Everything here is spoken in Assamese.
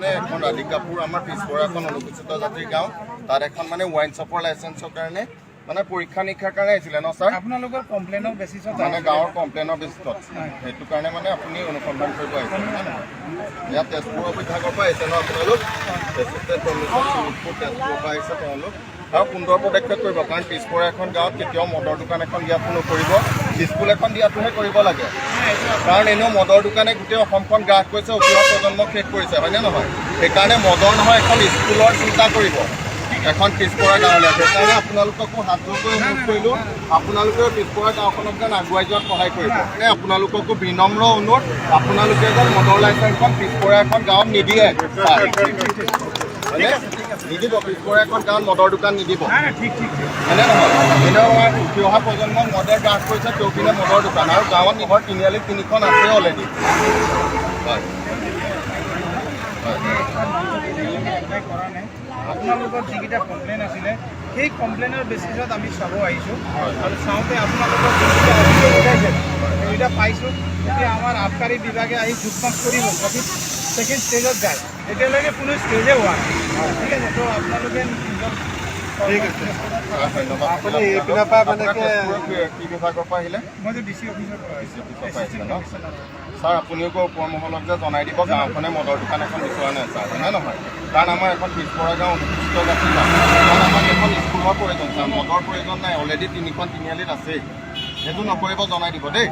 মানে এখন ৰাধিকাপুৰ আমাৰ পিছপৰা এখন অনুসূচিত জাতিৰ গাঁও তাত এখন মানে ৱাইন শ্বপৰ লাইচেন্সৰ কাৰণে মানে পৰীক্ষা নিৰীক্ষাৰ কাৰণে আহিছিলে ন ছাৰ আপোনালোকৰ কমপ্লেইনৰ বেচিছত মানে গাঁৱৰ কমপ্লেইনৰ বেচিছত সেইটো কাৰণে মানে আপুনি অনুসন্ধান কৰিব আহিছে ইয়াত তেজপুৰ বিভাগৰ পৰা আহিছে ন আপোনালোক তেজপুৰৰ পৰা আহিছে তেওঁলোক আৰু সুন্দৰ পদক্ষেপ কৰিব কাৰণ পিছপৰা এখন গাঁৱত কেতিয়াও মদৰ দোকান এখন দিয়াটো নকৰিব স্কুল এখন দিয়াটোহে কৰিব লাগে কাৰণ এনেও মদৰ দোকানে গোটেই অসমখন গ্ৰাস কৰিছে উঠি অহা প্ৰজন্মক শেষ কৰিছে হয়নে নহয় সেইকাৰণে মদৰ নহয় এখন স্কুলৰ চিন্তা কৰিব এখন পিছপৰা গাঁৱলৈ সেইকাৰণে আপোনালোককো হাত জোৰ কৰি অনুৰোধ কৰিলোঁ আপোনালোকেও পিছপৰা গাঁওখনক যেন আগুৱাই যোৱাত সহায় কৰিব মানে আপোনালোককো বিনম্ৰ অনুৰোধ আপোনালোকে যেন মদৰ লাইচেন্সখন পিছপৰা এখন গাঁৱত নিদিয়ে নিদিব পিছপৰা এখন গাঁৱত মদৰ দোকান নিদিব হয়নে নহয় এনেও আমাৰ উঠি অহা প্ৰজন্মক মদে গ্ৰাস কৰিছে তেওঁপিনে মদৰ দোকান আৰু গাঁৱত নিবৰ তিনিআলি তিনিখন আছে অলৰেডি হয় আপোনালোকৰ যিকেইটা কমপ্লেইন আছিলে সেই কমপ্লেইনৰ বেচিছত আমি চাব আহিছোঁ আৰু চাওঁতে আপোনালোকৰ যিকেইটা অভিযোগ উঠাইছে সেইকেইটা পাইছোঁ এতিয়া আমাৰ আবকাৰী বিভাগে আহি জোখমাখ কৰিব ছেকেণ্ড ষ্টেজত যায় এতিয়ালৈকে কোনো ষ্টেজে হোৱা নাই ঠিক আছে তো আপোনালোকে নিজৰ ঠিক আছে ধন্যবাদ আপুনি এইপিনৰ পৰা মানে কি বিভাগৰ পৰা আহিলে মই যে ডিচি অফিচৰ পৰা আহিছে ন ছাৰ আপুনিও ওপৰ মহলক যে জনাই দিব গাঁওখনে মদৰ দোকান এখন বিচৰা নাই ছাৰ হয়নে নহয় কাৰণ আমাৰ এখন পিছপৰা গাঁও অনুসূচিত জাতি গাঁও কাৰণ আমাক এখন স্কুলৰ প্ৰয়োজন ছাৰ মদৰ প্ৰয়োজন নাই অলৰেডি তিনিখন তিনিআলিত আছেই সেইটো নকৰিব জনাই দিব দেই